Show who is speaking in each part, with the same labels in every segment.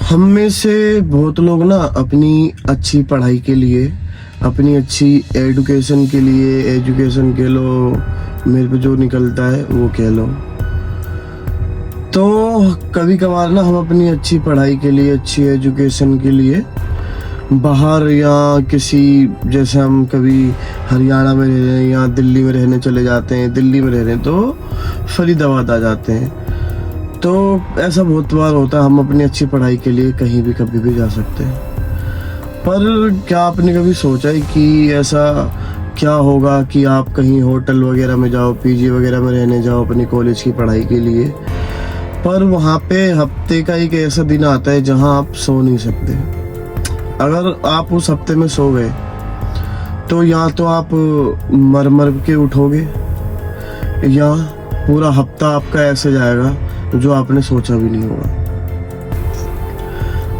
Speaker 1: हम में से बहुत लोग ना अपनी अच्छी पढ़ाई के लिए, अपनी अच्छी एजुकेशन के लिए, एजुकेशन कह लो, मेरे पे जो निकलता है वो कह लो। तो कभी कभार ना हम अपनी अच्छी पढ़ाई के लिए, अच्छी एजुकेशन के लिए बाहर या किसी, जैसे हम कभी हरियाणा में रह रहे हैं या दिल्ली में रहने चले जाते हैं, दिल्ली में रह रहे हैं तो फरीदाबाद आ जाते हैं। तो ऐसा बहुत बार होता है, हम अपनी अच्छी पढ़ाई के लिए कहीं भी कभी भी जा सकते हैं। पर क्या आपने कभी सोचा है कि ऐसा क्या होगा कि आप कहीं होटल वगैरह में जाओ, पीजी वगैरह में रहने जाओ अपनी कॉलेज की पढ़ाई के लिए, पर वहाँ पे हफ्ते का एक ऐसा दिन आता है जहाँ आप सो नहीं सकते। अगर आप उस हफ्ते में सो गए तो या तो आप मर मर के उठोगे या पूरा हफ्ता आपका ऐसे जाएगा जो आपने सोचा भी नहीं होगा।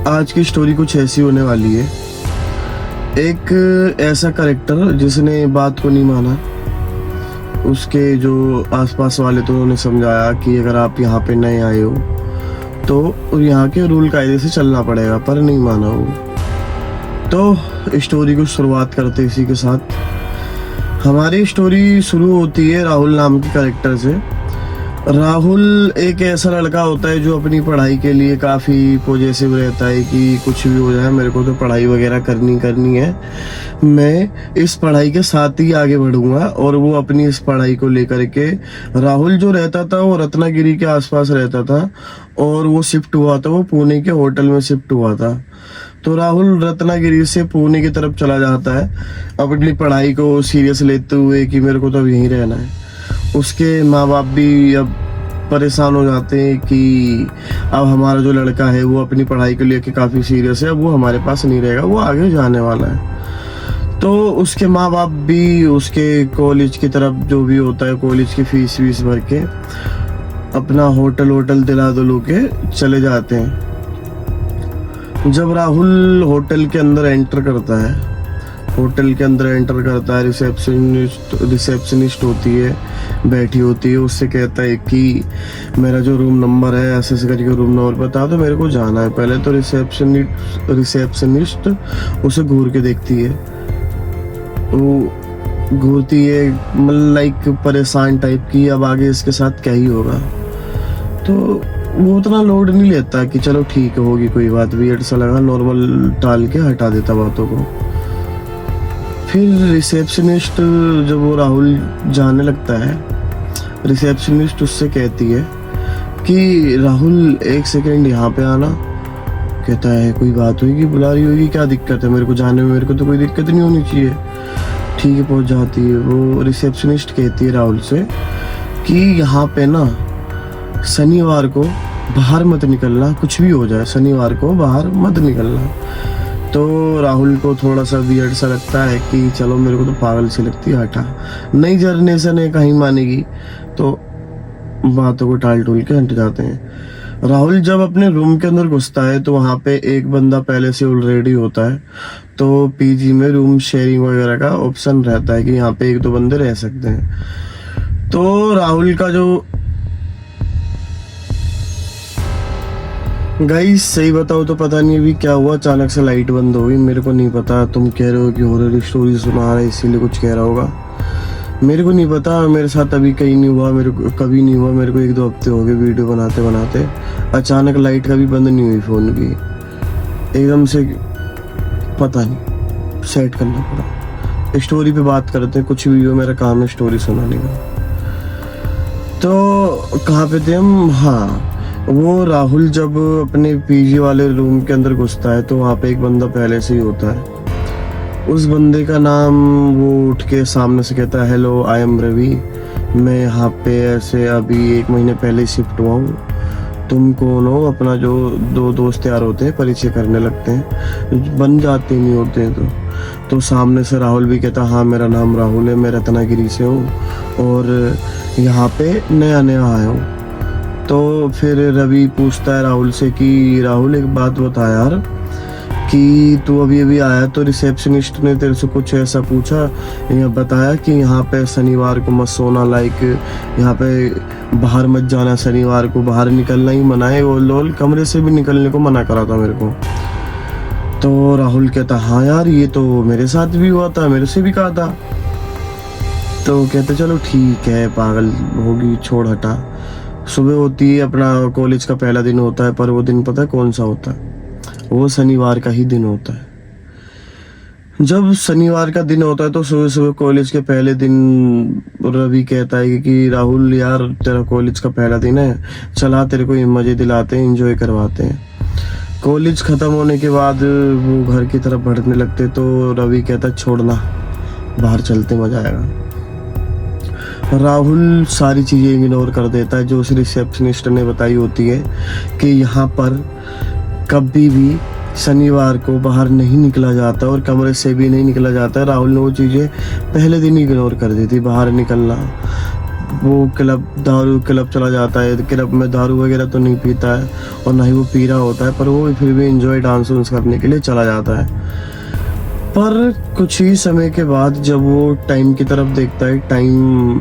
Speaker 1: आज की स्टोरी कुछ ऐसी होने वाली है। एक ऐसा कैरेक्टर जिसने बात को नहीं माना, उसके जो आसपास वाले तो उन्होंने समझाया कि अगर आप यहाँ पे नए आए हो तो यहाँ के रूल कायदे से चलना पड़ेगा, पर नहीं माना वो। तो स्टोरी को शुरुआत करते इसी के साथ। हमारी स्टोरी शुरू होती है राहुल नाम के कैरेक्टर से। राहुल एक ऐसा लड़का होता है जो अपनी पढ़ाई के लिए काफ़ी पॉजिटिव रहता है कि कुछ भी हो जाए, मेरे को तो पढ़ाई वगैरह करनी है, मैं इस पढ़ाई के साथ ही आगे बढ़ूंगा। और वो अपनी इस पढ़ाई को लेकर के, राहुल जो रहता था वो रत्नागिरी के आसपास रहता था और वो शिफ्ट हुआ था, वो पुणे के होटल में शिफ्ट हुआ था। तो राहुल रत्नागिरी से पुणे की तरफ चला जाता है अपनी पढ़ाई को सीरियस लेते हुए कि मेरे को तो अब यहीं रहना है। उसके माँ बाप भी अब परेशान हो जाते हैं कि अब हमारा जो लड़का है वो अपनी पढ़ाई को लेके काफ़ी सीरियस है, अब वो हमारे पास नहीं रहेगा, वो आगे जाने वाला है। तो उसके माँ बाप भी उसके कॉलेज की तरफ, जो भी होता है कॉलेज की फीस वीस भर के अपना होटल दिला दो के चले जाते हैं। जब राहुल होटल के अंदर एंटर करता है, रिसेप्शनिस्ट होती है, बैठी होती है, उससे कहता है कि मेरा जो रूम नंबर है ऐसे करके रूम नंबर बता दो, मेरे को जाना है। पहले तो रिसेप्शनिस्ट उसे घूर के देखती है, वो घूरती है मतलब लाइक परेशान टाइप की, अब आगे इसके साथ क्या ही होगा। तो वो उतना लोड नहीं लेता कि चलो ठीक है, होगी कोई बात, वियर्ड सा लगा, नॉर्मल टाल के हटा देता बातों को। फिर रिसेप्शनिस्ट, जब वो राहुल जाने लगता है, रिसेप्शनिस्ट उससे कहती है कि राहुल एक सेकंड यहाँ पे आना। कहता है कोई बात होगी, बुला रही होगी, क्या दिक्कत है, मेरे को जाने में, मेरे को तो कोई दिक्कत नहीं होनी चाहिए। ठीक है, पहुँच जाती है। वो रिसेप्शनिस्ट कहती है राहुल से कि यहाँ पे ना शनिवार को बाहर मत निकलना, कुछ भी हो जाए शनिवार को बाहर मत निकलना। तो राहुल को थोड़ा सा वियर्ड सा लगता है कि चलो मेरे को तो पागल सी लगती है, हटा, नई जनरेशन है, कहीं मानेगी, तो बातों को टाल टूल के हट जाते हैं। राहुल जब अपने रूम के अंदर घुसता है तो वहाँ पे एक बंदा पहले से ऑलरेडी होता है। तो पीजी में रूम शेयरिंग वगैरह का ऑप्शन रहता है कि यहाँ पे एक दो बंदे रह सकते हैं। तो राहुल का जो, गाइस सही बताओ तो पता नहीं अभी क्या हुआ, अचानक से लाइट बंद हो गई, मेरे को नहीं पता। तुम कह रहे हो कि हॉरर स्टोरी सुना रहा है इसीलिए कुछ कह रहा होगा, मेरे को नहीं पता। मेरे साथ अभी कहीं नहीं हुआ, मेरे को कभी नहीं हुआ। मेरे को एक दो हफ्ते हो गए वीडियो बनाते अचानक लाइट कभी बंद नहीं हुई फ़ोन की, एकदम से पता नहीं, सेट करना पड़ा। स्टोरी पे बात करते हैं, कुछ भी हो, मेरा काम है स्टोरी सुनाने का। तो कहाँ पे थे हम? हाँ, वो राहुल जब अपने पीजी वाले रूम के अंदर घुसता है तो वहाँ पे एक बंदा पहले से ही होता है। उस बंदे का नाम, वो उठ के सामने से कहता है, हेलो आई एम रवि, मैं यहाँ पे ऐसे अभी 1 महीने पहले शिफ्ट हुआ हूँ, तुम कौन हो? अपना जो दो दोस्त यार होते हैं परिचय करने लगते हैं, बन जाते नहीं होते हैं। तो सामने से राहुल भी कहता, हाँ मेरा नाम राहुल है, मैं रत्नागिरी से हूँ और यहाँ पे नया आया हूँ। तो फिर रवि पूछता है राहुल से कि राहुल एक बात बता यार, कि तू अभी अभी आया तो रिसेप्शनिस्ट ने तेरे से कुछ ऐसा पूछा या बताया कि यहाँ पे शनिवार को मत सोना, लाइक यहाँ पे बाहर मत जाना, शनिवार को बाहर निकलना ही मना है, वो लोल कमरे से भी निकलने को मना करा था मेरे को। तो राहुल कहता हाँ यार ये तो मेरे साथ भी हुआ था, मेरे से भी कहा था। तो कहते चलो ठीक है, पागल होगी, छोड़ हटा। सुबह होती है, अपना कॉलेज का पहला दिन होता है, पर वो दिन पता है कौन सा होता है? वो शनिवार का ही दिन होता है। जब शनिवार का दिन होता है तो सुबह सुबह कॉलेज के पहले दिन रवि कहता है कि राहुल यार तेरा कॉलेज का पहला दिन है, चला तेरे को मजे दिलाते हैं, एंजॉय करवाते हैं। कॉलेज खत्म होने के बाद वो घर की तरफ बढ़ने लगते तो रवि कहता छोड़ना, बाहर चलते, मजा आएगा। राहुल सारी चीजें इग्नोर कर देता है जो उस रिसेप्शनिस्ट ने बताई होती है कि यहाँ पर कभी भी शनिवार को बाहर नहीं निकला जाता और कमरे से भी नहीं निकला जाता। राहुल ने वो चीज़ें पहले दिन इग्नोर कर दी थी, बाहर निकलना। वो दारू क्लब चला जाता है, क्लब में दारू वगैरह तो नहीं पीता है और ना ही वो पी रहा होता है, पर वो फिर भी एंजॉय डांस वांस करने के लिए चला जाता है। पर कुछ ही समय के बाद जब वो टाइम की तरफ देखता है, टाइम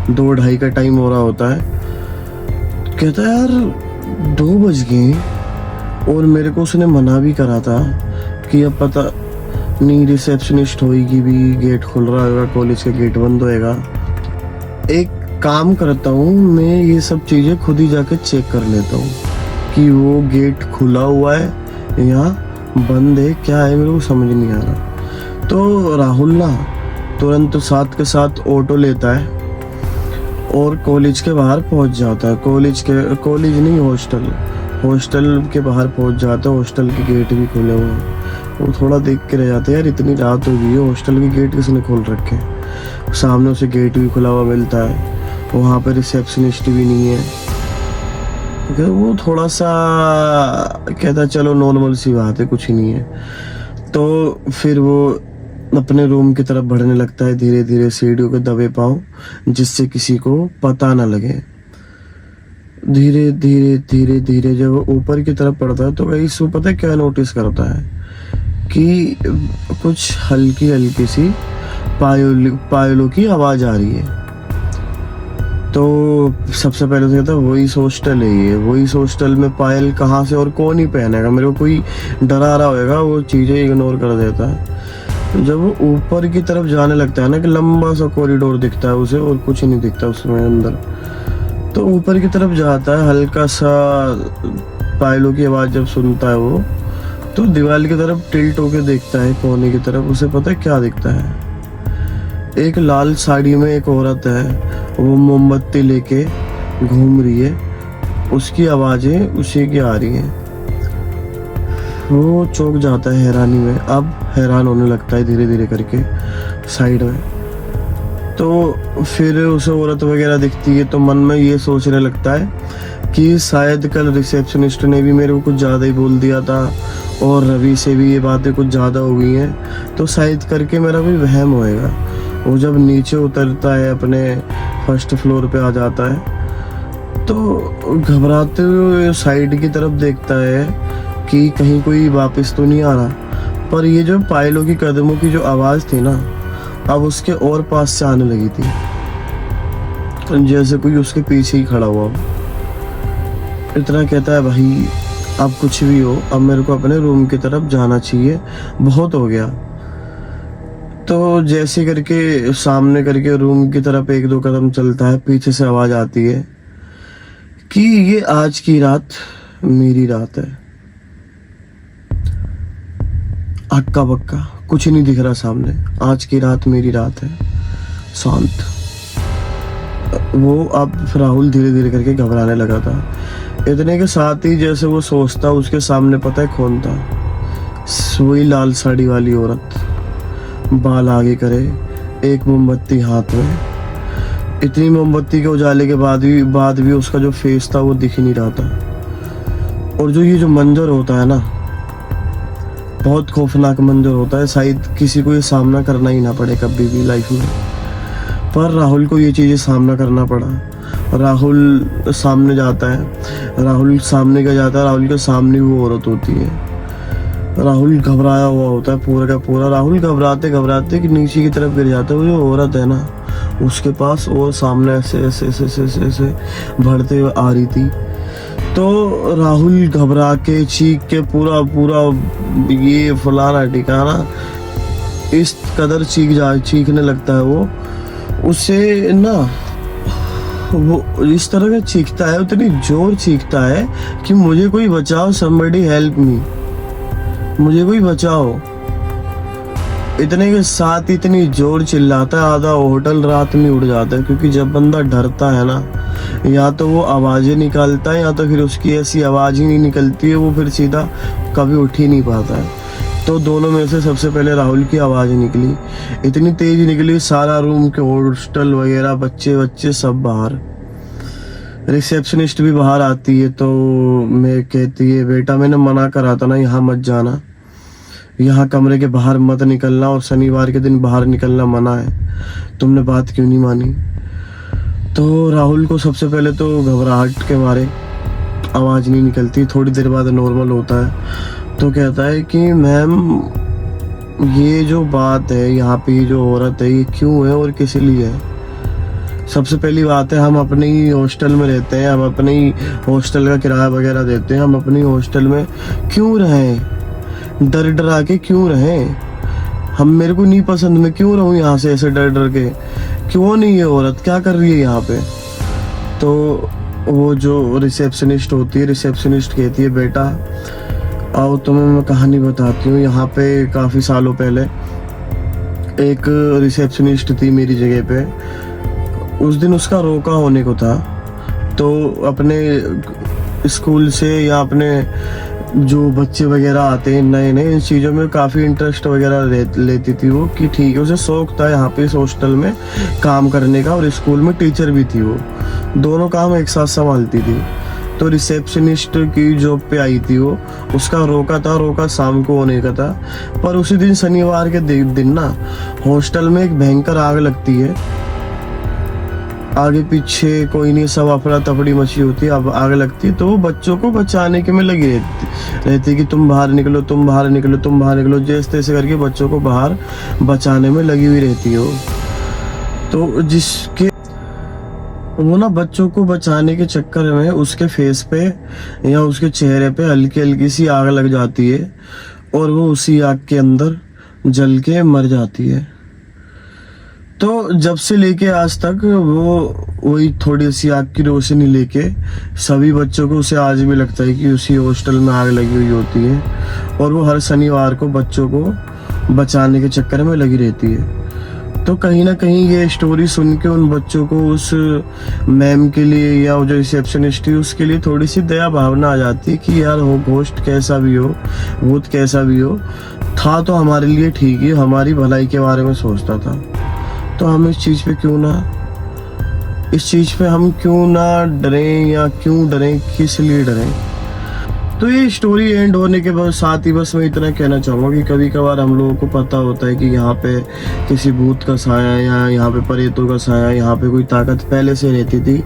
Speaker 1: 2-2:30 का टाइम हो रहा होता है, कहता है यार 2 बज गए और मेरे को उसने मना भी करा था कि अब पता नहीं रिसेप्शनिस्ट होगी भी, गेट खुल रहा होगा, कॉलेज का गेट बंद होएगा। एक काम करता हूँ, मैं ये सब चीज़ें खुद ही जाके चेक कर लेता हूँ कि वो गेट खुला हुआ है या बंद है, क्या है, मेरे को समझ नहीं आ रहा। तो राहुल ना तुरंत साथ के साथ ऑटो लेता है और कॉलेज के बाहर पहुँच जाता है। कॉलेज नहीं, हॉस्टल के बाहर पहुंच जाता है। हॉस्टल के गेट भी खुले हुए हैं। वो थोड़ा देख के रह जाते हैं, यार इतनी रात हो गई है, हॉस्टल के गेट किसने खोल रखे हैं? सामने उसे गेट भी खुला हुआ मिलता है, वहाँ पे रिसेप्शनिस्ट भी नहीं है। वो थोड़ा सा कहता चलो नॉर्मल सी बात है, कुछ ही नहीं है। तो फिर वो अपने रूम की तरफ बढ़ने लगता है, धीरे धीरे सीढ़ियों के दबे पाँव, जिससे किसी को पता ना लगे। धीरे धीरे धीरे धीरे जब वो ऊपर की तरफ पड़ता है तो वही सो पता है क्या नोटिस करता है कि कुछ हल्की हल्की सी पायलों की आवाज आ रही है। तो सबसे पहले तो कहता है वही हॉस्टल है ये, वही हॉस्टल में पायल कहाँ से और कौन ही पहनेगा, मेरे को कोई डरा रहा होगा, वो चीज़ें इग्नोर कर देता है। जब वो ऊपर की तरफ जाने लगता है ना कि लंबा सा कॉरिडोर दिखता है उसे और कुछ नहीं दिखता उसमें अंदर। तो ऊपर की तरफ जाता है, हल्का सा पायलों की आवाज़ जब सुनता है वो, तो दीवार की तरफ टिल्ट होके देखता है कोने की तरफ। उसे पता है क्या दिखता है? एक लाल साड़ी में एक औरत है, वो मोमबत्ती लेके घूम रही है, उसकी आवाज़ें उसी की आ रही हैं। वो चौंक जाता है हैरानी में, अब हैरान होने लगता है धीरे धीरे करके साइड में। तो फिर उसे औरत वगैरह दिखती है तो मन में ये सोचने लगता है कि शायद कल रिसेप्शनिस्ट ने भी मेरे को कुछ ज़्यादा ही बोल दिया था और रवि से भी ये बातें कुछ ज़्यादा हो गई हैं, तो शायद करके मेरा कोई वहम होएगा। वो जब नीचे उतरता है, अपने फर्स्ट फ्लोर पे आ जाता है, तो घबराते हुए साइड की तरफ देखता है कि कहीं कोई वापस तो नहीं आ रहा। पर ये जो पायलों की कदमों की जो आवाज़ थी ना, अब उसके और पास से आने लगी थी, जैसे कोई उसके पीछे ही खड़ा हुआ। इतना कहता है भाई अब कुछ भी हो, अब मेरे को अपने रूम की तरफ जाना चाहिए, बहुत हो गया। तो जैसे करके सामने करके रूम की तरफ 1-2 कदम चलता है, पीछे से आवाज आती है कि ये आज की रात मेरी रात है। हक्का बक्का कुछ नहीं दिख रहा सामने, आज की रात मेरी रात है, शांत। वो अब राहुल धीरे धीरे करके घबराने लगा था। इतने के साथ ही जैसे वो सोचता, उसके सामने पता है कौन था? वही लाल साड़ी वाली औरत, बाल आगे करे, एक मोमबत्ती हाथ में। इतनी मोमबत्ती के उजाले के बाद भी उसका जो फेस था वो दिख ही नहीं रहा था। और जो ये जो मंजर होता है ना, बहुत खौफनाक मंजर होता है, शायद किसी को ये सामना करना ही ना पड़े कभी भी लाइफ में, पर राहुल को ये चीज़ें सामना करना पड़ा। राहुल सामने जाता है, राहुल सामने का जाता है, राहुल के सामने वो औरत होती है। राहुल घबराया हुआ होता है पूरा का पूरा। राहुल घबराते घबराते कि नीचे की तरफ गिर जाता है। वो जो औरत है ना उसके पास और सामने ऐसे ऐसे ऐसे ऐसे ऐसे ऐसे बढ़ते हुए आ रही थी। तो राहुल घबरा के चीख के पूरा पूरा ये फलाना ठिकाना इस कदर चीखने लगता है वो। उसे ना वो इस तरह का चीखता है, उतनी जोर चीखता है कि मुझे कोई बचाओ, somebody help me, मुझे कोई बचाओ। इतने के साथ इतनी जोर चिल्लाता है, आधा होटल रात में उड़ जाता है। क्योंकि जब बंदा डरता है ना, या तो वो आवाजें निकालता है या तो फिर उसकी ऐसी आवाज ही नहीं निकलती है, वो फिर सीधा कभी उठ ही नहीं पाता है। तो दोनों में से सबसे पहले राहुल की आवाज निकली, इतनी तेज निकली सारा रूम के हॉस्टल वगैरह बच्चे सब बाहर। रिसेप्शनिस्ट भी बाहर आती है तो मैं कहती है बेटा मैंने मना करा था ना यहाँ मत जाना, यहाँ कमरे के बाहर मत निकलना, और शनिवार के दिन बाहर निकलना मना है, तुमने बात क्यों नहीं मानी। तो राहुल को सबसे पहले तो घबराहट के मारे आवाज नहीं निकलती, थोड़ी देर बाद नॉर्मल होता है। तो कहता है कि मैम ये जो बात है यहाँ पे, जो औरत है ये क्यों है और किस लिए है। सबसे पहली बात है हम अपने ही हॉस्टल में रहते हैं, हम अपने ही हॉस्टल का किराया वगैरह देते हैं, हम अपने ही हॉस्टल में क्यों रहें, डर डरा के क्यों रहें। हम मेरे को नहीं पसंद, मैं क्यों रहूं यहाँ से ऐसे डर डर के, क्यों नहीं है औरत क्या कर रही है यहाँ पे। तो वो जो रिसेप्शनिस्ट होती है, रिसेप्शनिस्ट कहती है बेटा आओ तुम्हें मैं कहानी बताती हूँ। यहाँ पे काफ़ी सालों पहले एक रिसेप्शनिस्ट थी मेरी जगह पे, उस दिन उसका रोका होने को था। तो अपने स्कूल से या अपने जो बच्चे वगैरह आते हैं नए नए, इन चीज़ों में काफ़ी इंटरेस्ट वगैरह लेती थी वो, कि ठीक है उसे शौक था यहाँ पे इस हॉस्टल में काम करने का, और स्कूल में टीचर भी थी वो, दोनों काम एक साथ संभालती थी। तो रिसेप्शनिस्ट की जॉब पे आई थी वो, उसका रोका शाम को होने का था। पर उसी दिन शनिवार के दिन ना हॉस्टल में एक भयंकर आग लगती है, आगे पीछे कोई नहीं, सब अफरा तफड़ी मची होती है। अब आग लगती है तो वो बच्चों को बचाने के में लगी रहती कि तुम बाहर निकलो, तुम बाहर निकलो, तुम बाहर निकलो, जैसे तैसे करके बच्चों को बाहर बचाने में लगी हुई रहती है वो। तो जिसके वो ना बच्चों को बचाने के चक्कर में उसके फेस पे या उसके चेहरे पे हल्की हल्की सी आग लग जाती है, और वो उसी आग के अंदर जल के मर जाती है। तो जब से लेके आज तक वो वही थोड़ी सी आग की रोशनी लेके सभी बच्चों को, उसे आज भी लगता है कि उसी हॉस्टल में आग लगी हुई होती है, और वो हर शनिवार को बच्चों को बचाने के चक्कर में लगी रहती है। तो कहीं ना कहीं ये स्टोरी सुन के उन बच्चों को उस मैम के लिए या जो रिसेप्शनिस्ट है उसके लिए थोड़ी सी दया भावना आ जाती है कि यार हो होस्ट कैसा भी हो, भूत कैसा भी हो, था तो हमारे लिए ठीक है, हमारी भलाई के बारे में सोचता था। तो हम इस चीज़ पे हम क्यों ना डरें, या क्यों डरें, किस लिए डरें। तो ये स्टोरी एंड होने के बाद साथ ही बस मैं इतना कहना चाहूँगा कि कभी कभार हम लोगों को पता होता है कि यहाँ पे किसी भूत का साया या यहाँ पे प्रेतों का साया, यहाँ पे कोई ताकत पहले से रहती थी।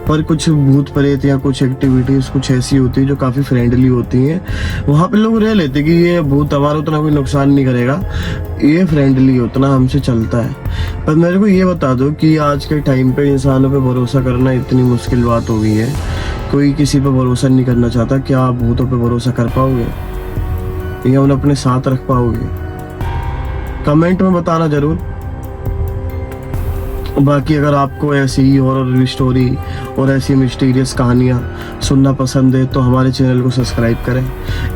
Speaker 1: पर कुछ भूत प्रेत या कुछ एक्टिविटीज़ कुछ ऐसी होती है जो काफ़ी फ्रेंडली होती हैं, वहाँ पे लोग रह लेते कि ये भूत हमारा उतना कोई नुकसान नहीं करेगा, ये फ्रेंडली उतना हमसे चलता है। पर मेरे को ये बता दो कि आज के टाइम पे इंसानों पे भरोसा करना इतनी मुश्किल बात हो गई है, कोई किसी पे भरोसा नहीं करना चाहता। क्या आप भूतों पे भरोसा कर पाओगे या उन्हें अपने साथ रख पाओगे? कमेंट में बताना जरूर। बाकी अगर आपको ऐसी ही हॉरर स्टोरी और ऐसी मिस्टीरियस कहानियाँ सुनना पसंद है तो हमारे चैनल को सब्सक्राइब करें।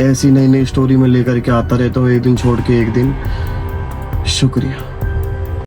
Speaker 1: ऐसी नई नई स्टोरी में लेकर के आता रहता हूँ, एक दिन छोड़ के एक दिन। शुक्रिया।